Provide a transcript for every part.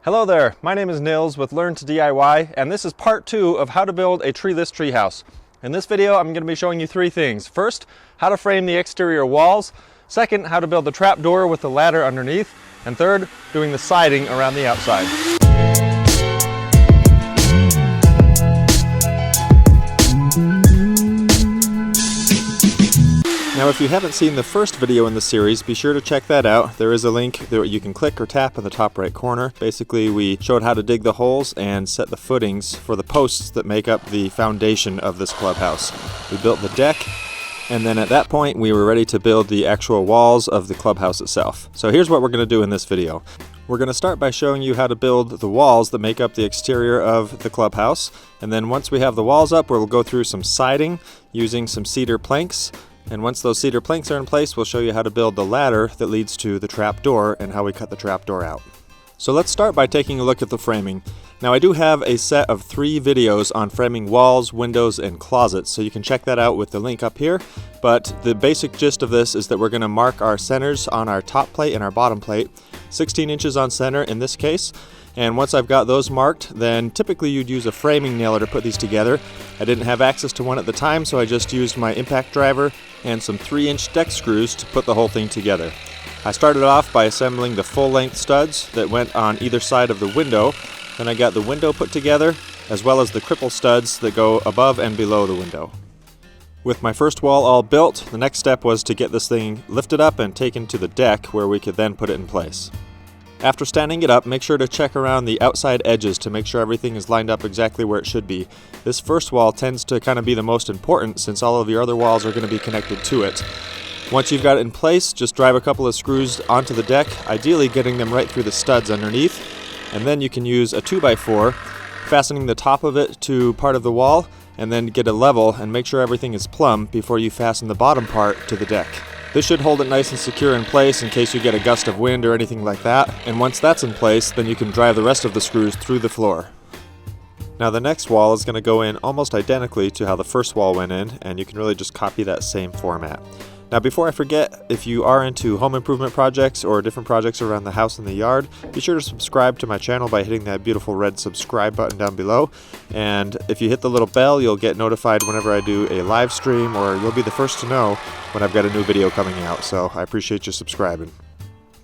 Hello there, my name is Nils with Learn to DIY, and this is part 2 of how to build a treeless treehouse. In this video, I'm going to be showing you 3 things. First, how to frame the exterior walls. Second, how to build the trap door with the ladder underneath. And third, doing the siding around the outside. Now, if you haven't seen the first video in the series, be sure to check that out. There is a link that you can click or tap in the top right corner. Basically, we showed how to dig the holes and set the footings for the posts that make up the foundation of this clubhouse. We built the deck, and then at that point, we were ready to build the actual walls of the clubhouse itself. So here's what we're going to do in this video. We're going to start by showing you how to build the walls that make up the exterior of the clubhouse. And then once we have the walls up, we'll go through some siding using some cedar planks. And once those cedar planks are in place, we'll show you how to build the ladder that leads to the trap door and how we cut the trap door out. So let's start by taking a look at the framing. Now, I do have a set of 3 videos on framing walls, windows, and closets, so you can check that out with the link up here. But the basic gist of this is that we're going to mark our centers on our top plate and our bottom plate, 16 inches on center in this case. And once I've got those marked, then typically you'd use a framing nailer to put these together. I didn't have access to one at the time, so I just used my impact driver and some 3-inch deck screws to put the whole thing together. I started off by assembling the full-length studs that went on either side of the window. Then I got the window put together, as well as the cripple studs that go above and below the window. With my first wall all built, the next step was to get this thing lifted up and taken to the deck where we could then put it in place. After standing it up, make sure to check around the outside edges to make sure everything is lined up exactly where it should be. This first wall tends to kind of be the most important since all of your other walls are going to be connected to it. Once you've got it in place, just drive a couple of screws onto the deck, ideally getting them right through the studs underneath, and then you can use a 2x4, fastening the top of it to part of the wall, and then get a level and make sure everything is plumb before you fasten the bottom part to the deck. This should hold it nice and secure in place in case you get a gust of wind or anything like that, and once that's in place, then you can drive the rest of the screws through the floor. Now the next wall is going to go in almost identically to how the first wall went in, and you can really just copy that same format. Now before I forget, if you are into home improvement projects or different projects around the house and the yard, be sure to subscribe to my channel by hitting that beautiful red subscribe button down below. And if you hit the little bell, you'll get notified whenever I do a live stream, or you'll be the first to know when I've got a new video coming out. So I appreciate you subscribing.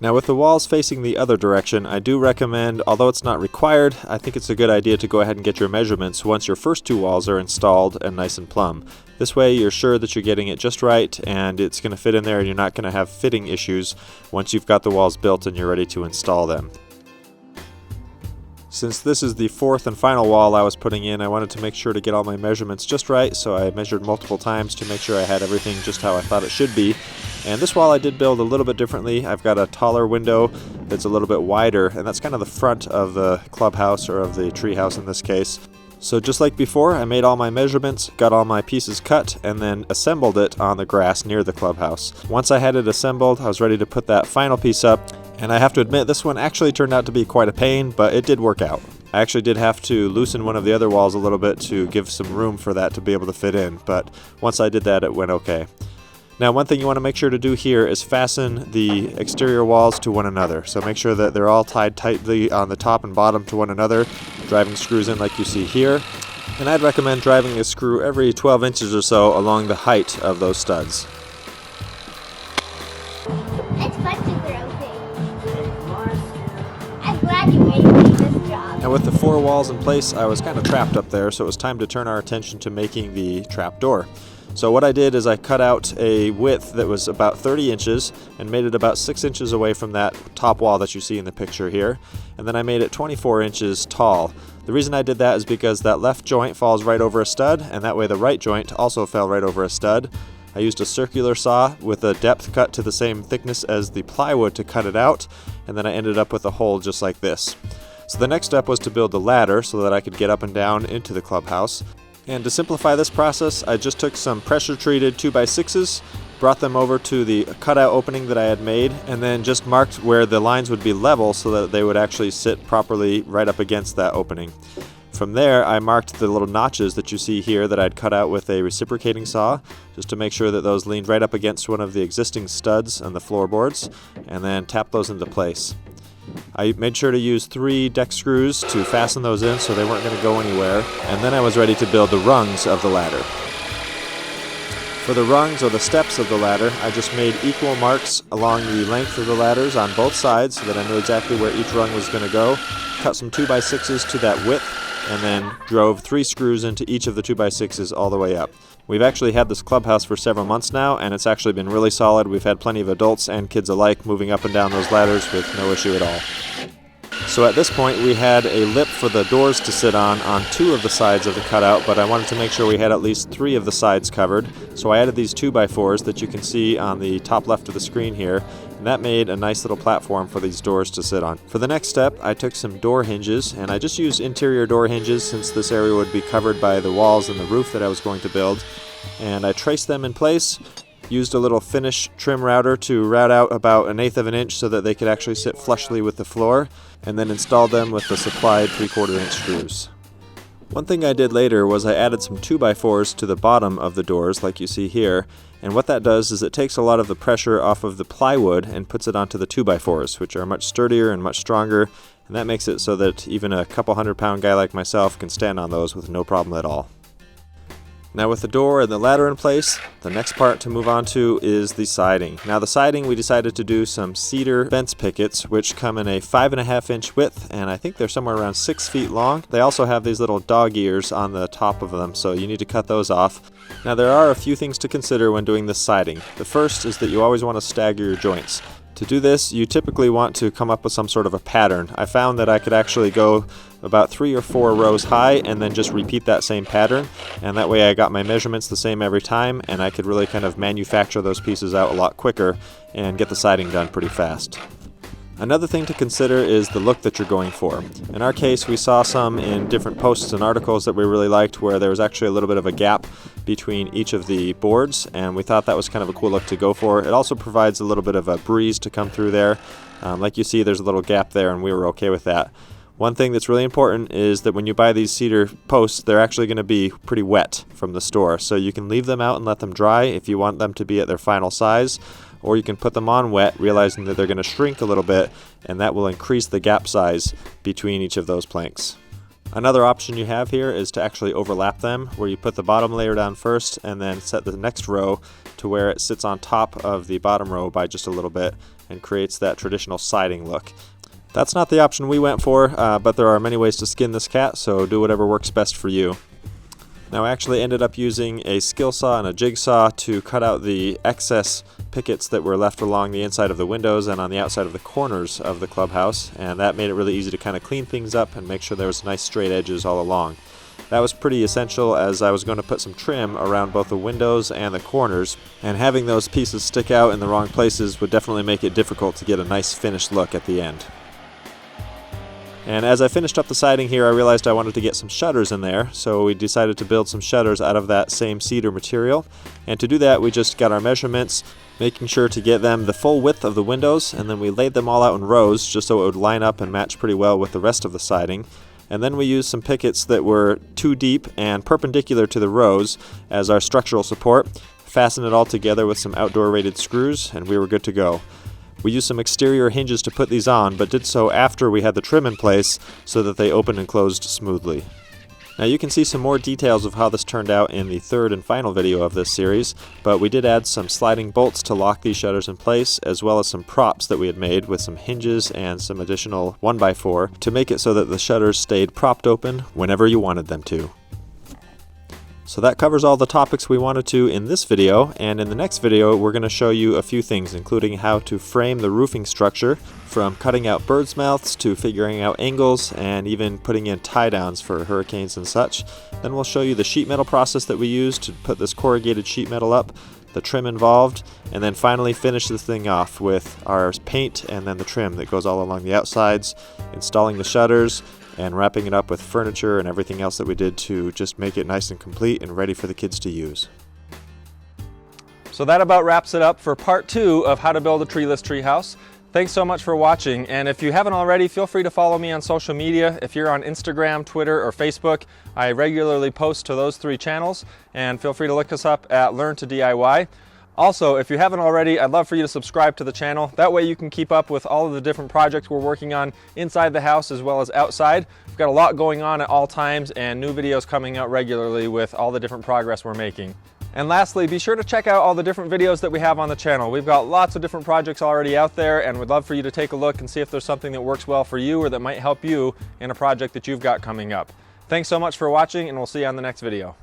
Now with the walls facing the other direction, I do recommend, although it's not required, I think it's a good idea to go ahead and get your measurements once your first 2 walls are installed and nice and plumb. This way you're sure that you're getting it just right and it's going to fit in there and you're not going to have fitting issues once you've got the walls built and you're ready to install them. Since this is the 4th and final wall I was putting in, I wanted to make sure to get all my measurements just right, so I measured multiple times to make sure I had everything just how I thought it should be. And this wall I did build a little bit differently. I've got a taller window that's a little bit wider, and that's kind of the front of the clubhouse, or of the treehouse in this case. So just like before, I made all my measurements, got all my pieces cut, and then assembled it on the grass near the clubhouse. Once I had it assembled, I was ready to put that final piece up, and I have to admit this one actually turned out to be quite a pain, but it did work out. I actually did have to loosen one of the other walls a little bit to give some room for that to be able to fit in, but once I did that, it went okay. Now, one thing you want to make sure to do here is fasten the exterior walls to one another. So make sure that they're all tied tightly on the top and bottom to one another, driving screws in like you see here. And I'd recommend driving a screw every 12 inches or so along the height of those studs. It's fun to throw things. I'm glad you made me this job. Now with the 4 walls in place, I was kind of trapped up there, so it was time to turn our attention to making the trap door. So what I did is I cut out a width that was about 30 inches and made it about 6 inches away from that top wall that you see in the picture here. And then I made it 24 inches tall. The reason I did that is because that left joint falls right over a stud, and that way the right joint also fell right over a stud. I used a circular saw with a depth cut to the same thickness as the plywood to cut it out, and then I ended up with a hole just like this. So the next step was to build the ladder so that I could get up and down into the clubhouse. And to simplify this process, I just took some pressure-treated 2x6s, brought them over to the cutout opening that I had made, and then just marked where the lines would be level so that they would actually sit properly right up against that opening. From there, I marked the little notches that you see here that I'd cut out with a reciprocating saw, just to make sure that those leaned right up against one of the existing studs on the floorboards, and then tap those into place. I made sure to use 3 deck screws to fasten those in so they weren't going to go anywhere, and then I was ready to build the rungs of the ladder. For the rungs or the steps of the ladder, I just made equal marks along the length of the ladders on both sides so that I knew exactly where each rung was going to go. Cut some 2x6s to that width, and then drove 3 screws into each of the 2x6s all the way up. We've actually had this clubhouse for several months now, and it's actually been really solid. We've had plenty of adults and kids alike moving up and down those ladders with no issue at all. So at this point we had a lip for the doors to sit on 2 of the sides of the cutout, but I wanted to make sure we had at least 3 of the sides covered. So I added these 2x4s that you can see on the top left of the screen here, and that made a nice little platform for these doors to sit on. For the next step, I took some door hinges, and I just used interior door hinges since this area would be covered by the walls and the roof that I was going to build, and I traced them in place. Used a little finish trim router to route out about 1/8 of an inch so that they could actually sit flushly with the floor, and then installed them with the supplied 3/4 inch screws. One thing I did later was I added some 2x4s to the bottom of the doors like you see here, and what that does is it takes a lot of the pressure off of the plywood and puts it onto the 2x4s, which are much sturdier and much stronger, and that makes it so that even a couple 100-pound guy like myself can stand on those with no problem at all. Now with the door and the ladder in place, the next part to move on to is the siding. Now the siding, we decided to do some cedar fence pickets, which come in a 5.5 inch width, and I think they're somewhere around 6 feet long. They also have these little dog ears on the top of them, so you need to cut those off. Now there are a few things to consider when doing this siding. The first is that you always want to stagger your joints. To do this, you typically want to come up with some sort of a pattern. I found that I could actually go about 3 or 4 rows high and then just repeat that same pattern, and that way I got my measurements the same every time, and I could really kind of manufacture those pieces out a lot quicker and get the siding done pretty fast. Another thing to consider is the look that you're going for. In our case, we saw some in different posts and articles that we really liked where there was actually a little bit of a gap between each of the boards, and we thought that was kind of a cool look to go for. It also provides a little bit of a breeze to come through there. Like you see, there's a little gap there, and we were okay with that. One thing that's really important is that when you buy these cedar posts, they're actually going to be pretty wet from the store, so you can leave them out and let them dry if you want them to be at their final size, or you can put them on wet, realizing that they're going to shrink a little bit, and that will increase the gap size between each of those planks. Another option you have here is to actually overlap them, where you put the bottom layer down first and then set the next row to where it sits on top of the bottom row by just a little bit and creates that traditional siding look. That's not the option we went for, but there are many ways to skin this cat, so do whatever works best for you. Now I actually ended up using a skill saw and a jigsaw to cut out the excess pickets that were left along the inside of the windows and on the outside of the corners of the clubhouse, and that made it really easy to kind of clean things up and make sure there was nice straight edges all along. That was pretty essential as I was going to put some trim around both the windows and the corners, and having those pieces stick out in the wrong places would definitely make it difficult to get a nice finished look at the end. And as I finished up the siding here, I realized I wanted to get some shutters in there, so we decided to build some shutters out of that same cedar material. And to do that, we just got our measurements, making sure to get them the full width of the windows, and then we laid them all out in rows just so it would line up and match pretty well with the rest of the siding. And then we used some pickets that were 2 deep and perpendicular to the rows as our structural support, fastened it all together with some outdoor rated screws, and we were good to go. We used some exterior hinges to put these on, but did so after we had the trim in place so that they opened and closed smoothly. Now you can see some more details of how this turned out in the third and final video of this series, but we did add some sliding bolts to lock these shutters in place, as well as some props that we had made with some hinges and some additional 1x4 to make it so that the shutters stayed propped open whenever you wanted them to. So that covers all the topics we wanted to in this video, and in the next video we're going to show you a few things, including how to frame the roofing structure, from cutting out birds' mouths to figuring out angles and even putting in tie downs for hurricanes and such. Then we'll show you the sheet metal process that we used to put this corrugated sheet metal up, the trim involved, and then finally finish this thing off with our paint and then the trim that goes all along the outsides, installing the shutters, and wrapping it up with furniture and everything else that we did to just make it nice and complete and ready for the kids to use. So that about wraps it up for part 2 of how to build a treeless treehouse. Thanks so much for watching, and if you haven't already, feel free to follow me on social media. If you're on Instagram, Twitter, or Facebook, I regularly post to those 3 channels, and feel free to look us up at Learn to DIY. Also, if you haven't already, I'd love for you to subscribe to the channel. That way you can keep up with all of the different projects we're working on inside the house as well as outside. We've got a lot going on at all times and new videos coming out regularly with all the different progress we're making. And lastly, be sure to check out all the different videos that we have on the channel. We've got lots of different projects already out there, and we'd love for you to take a look and see if there's something that works well for you or that might help you in a project that you've got coming up. Thanks so much for watching, and we'll see you on the next video.